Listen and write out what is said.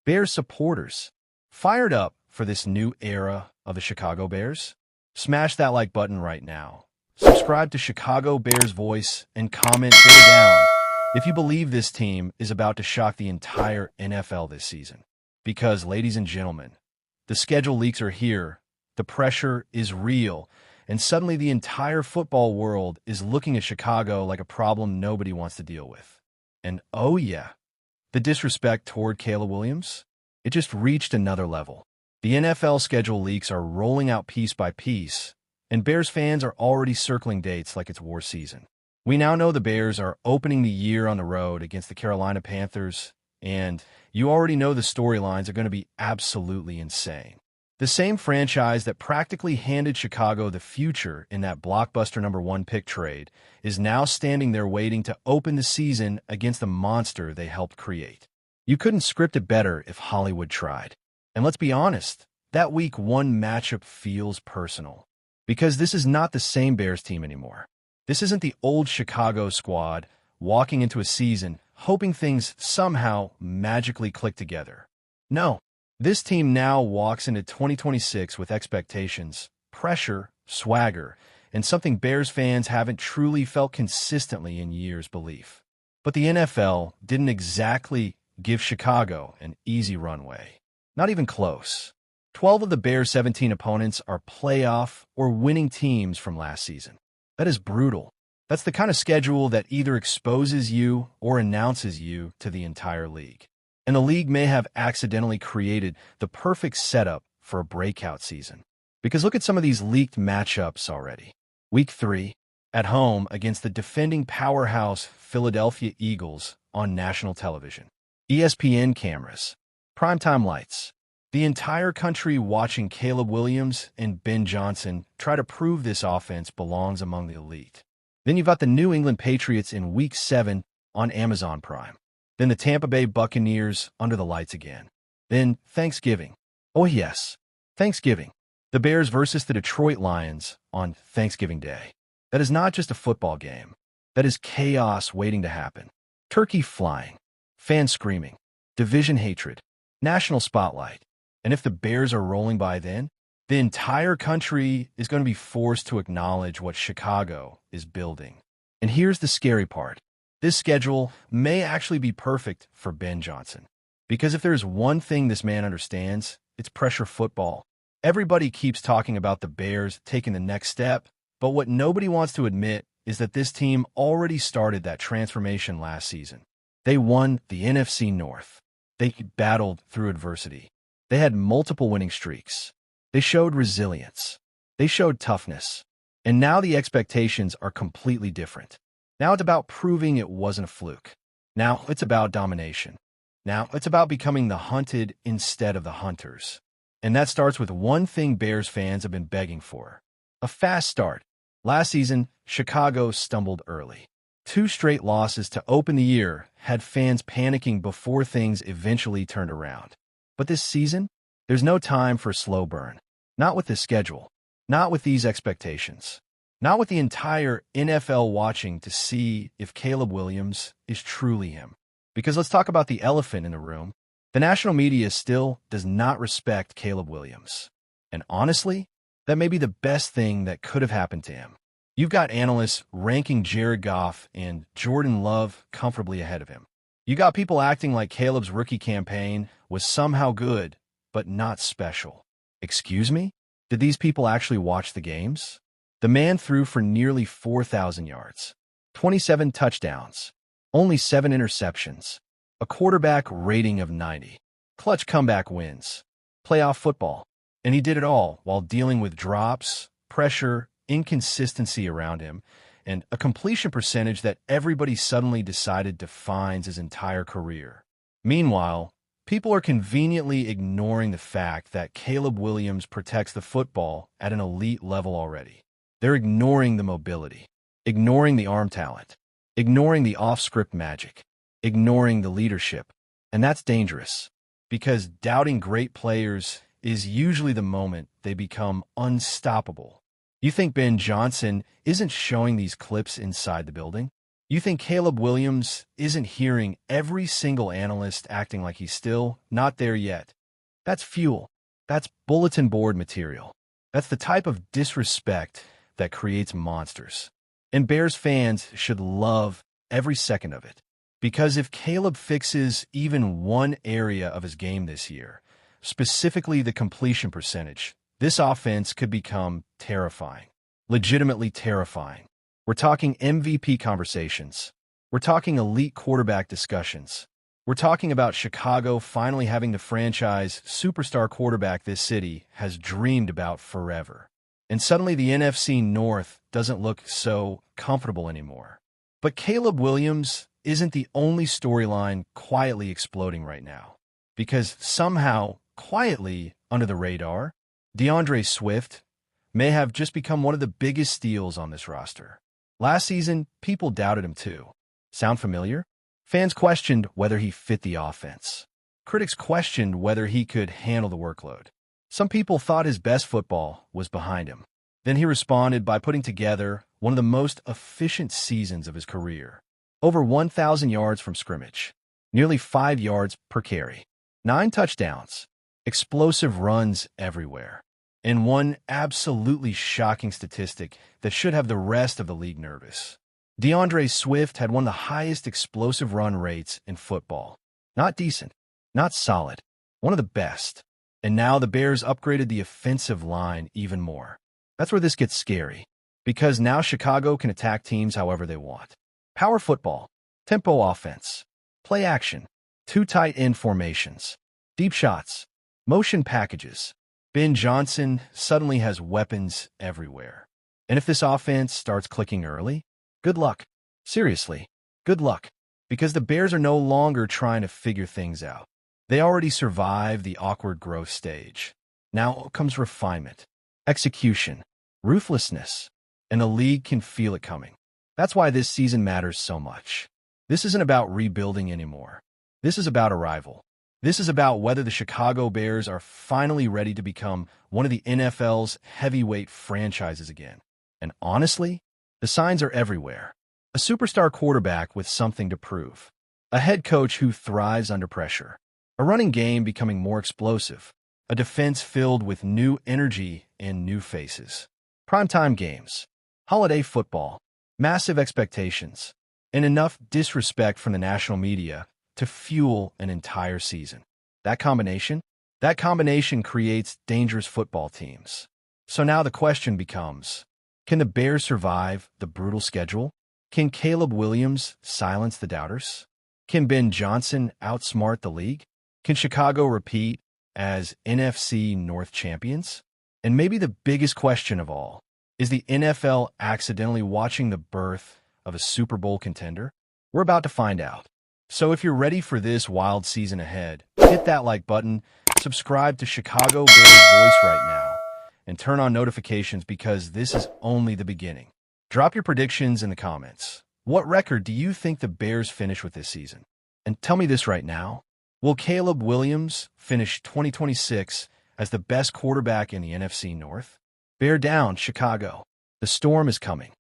Bears supporters, fired up for this new era of the Chicago Bears? Smash that like button right now. Subscribe to Chicago Bears Voice and comment bear down if you believe this team is about to shock the entire NFL this season. Because, ladies and gentlemen, the schedule leaks are here, the pressure is real, and suddenly the entire football world is looking at Chicago like a problem nobody wants to deal with. And oh yeah, the disrespect toward Caleb Williams? It just reached another level. The NFL schedule leaks are rolling out piece by piece, and Bears fans are already circling dates like it's war season. We now know the Bears are opening the year on the road against the Carolina Panthers, and you already know the storylines are going to be absolutely insane. The same franchise that practically handed Chicago the future in that blockbuster #1 pick trade is now standing there waiting to open the season against the monster they helped create. You couldn't script it better if Hollywood tried. And let's be honest, that Week 1 matchup feels personal. Because this is not the same Bears team anymore. This isn't the old Chicago squad walking into a season hoping things somehow magically click together. No. This team now walks into 2026 with expectations, pressure, swagger, and something Bears fans haven't truly felt consistently in years belief. But the NFL didn't exactly give Chicago an easy runway. Not even close. 12 of the Bears' 17 opponents are playoff or winning teams from last season. That is brutal. That's the kind of schedule that either exposes you or announces you to the entire league. And the league may have accidentally created the perfect setup for a breakout season. Because look at some of these leaked matchups already. Week 3, at home against the defending powerhouse Philadelphia Eagles on national television. ESPN cameras, primetime lights, the entire country watching Caleb Williams and Ben Johnson try to prove this offense belongs among the elite. Then you've got the New England Patriots in Week 7 on Amazon Prime. Then the Tampa Bay Buccaneers under the lights again. Then Thanksgiving. Oh yes, Thanksgiving. The Bears versus the Detroit Lions on Thanksgiving Day. That is not just a football game. That is chaos waiting to happen. Turkey flying, fans screaming, division hatred, national spotlight. And if the Bears are rolling by then, the entire country is going to be forced to acknowledge what Chicago is building. And here's the scary part. This schedule may actually be perfect for Ben Johnson. Because if there's one thing this man understands, it's pressure football. Everybody keeps talking about the Bears taking the next step, but what nobody wants to admit is that this team already started that transformation last season. They won the NFC North. They battled through adversity. They had multiple winning streaks. They showed resilience. They showed toughness. And now the expectations are completely different. Now it's about proving it wasn't a fluke. Now it's about domination. Now it's about becoming the hunted instead of the hunters. And that starts with one thing Bears fans have been begging for. A fast start. Last season, Chicago stumbled early. 2 straight losses to open the year had fans panicking before things eventually turned around. But this season, there's no time for a slow burn. Not with this schedule. Not with these expectations. Not with the entire NFL watching to see if Caleb Williams is truly him. Because let's talk about the elephant in the room. The national media still does not respect Caleb Williams. And honestly, that may be the best thing that could have happened to him. You've got analysts ranking Jared Goff and Jordan Love comfortably ahead of him. You got people acting like Caleb's rookie campaign was somehow good, but not special. Excuse me? Did these people actually watch the games? The man threw for nearly 4,000 yards, 27 touchdowns, only 7 interceptions, a quarterback rating of 90, clutch comeback wins, playoff football, and he did it all while dealing with drops, pressure, inconsistency around him, and a completion percentage that everybody suddenly decided defines his entire career. Meanwhile, people are conveniently ignoring the fact that Caleb Williams protects the football at an elite level already. They're ignoring the mobility, ignoring the arm talent, ignoring the off-script magic, ignoring the leadership. And that's dangerous, because doubting great players is usually the moment they become unstoppable. You think Ben Johnson isn't showing these clips inside the building? You think Caleb Williams isn't hearing every single analyst acting like he's still not there yet? That's fuel. That's bulletin board material. That's the type of disrespect that creates monsters. And Bears fans should love every second of it. Because if Caleb fixes even one area of his game this year, specifically the completion percentage, this offense could become terrifying. Legitimately terrifying. We're talking MVP conversations. We're talking elite quarterback discussions. We're talking about Chicago finally having the franchise superstar quarterback this city has dreamed about forever. And suddenly the NFC North doesn't look so comfortable anymore. But Caleb Williams isn't the only storyline quietly exploding right now. Because somehow, quietly, under the radar, DeAndre Swift may have just become one of the biggest steals on this roster. Last season, people doubted him too. Sound familiar? Fans questioned whether he fit the offense. Critics questioned whether he could handle the workload. Some people thought his best football was behind him. Then he responded by putting together one of the most efficient seasons of his career. Over 1,000 yards from scrimmage, nearly 5 yards per carry, 9 touchdowns, explosive runs everywhere, and one absolutely shocking statistic that should have the rest of the league nervous. DeAndre Swift had one of the highest explosive run rates in football. Not decent, not solid, one of the best. And now the Bears upgraded the offensive line even more. That's where this gets scary, because now Chicago can attack teams however they want. Power football, tempo offense, play action, 2 tight end formations, deep shots, motion packages. Ben Johnson suddenly has weapons everywhere. And if this offense starts clicking early, good luck. Seriously, good luck. Because the Bears are no longer trying to figure things out. They already survived the awkward growth stage. Now comes refinement, execution, ruthlessness, and the league can feel it coming. That's why this season matters so much. This isn't about rebuilding anymore. This is about arrival. This is about whether the Chicago Bears are finally ready to become one of the NFL's heavyweight franchises again. And honestly, the signs are everywhere. A superstar quarterback with something to prove. A head coach who thrives under pressure. A running game becoming more explosive. A defense filled with new energy and new faces. Primetime games. Holiday football. Massive expectations. And enough disrespect from the national media to fuel an entire season. That combination creates dangerous football teams. So now the question becomes, can the Bears survive the brutal schedule? Can Caleb Williams silence the doubters? Can Ben Johnson outsmart the league? Can Chicago repeat as NFC North champions? And maybe the biggest question of all, is the NFL accidentally watching the birth of a Super Bowl contender? We're about to find out. So if you're ready for this wild season ahead, hit that like button, subscribe to Chicago Bears Voice right now, and turn on notifications because this is only the beginning. Drop your predictions in the comments. What record do you think the Bears finish with this season? And tell me this right now. Will Caleb Williams finish 2026 as the best quarterback in the NFC North? Bear down, Chicago. The storm is coming.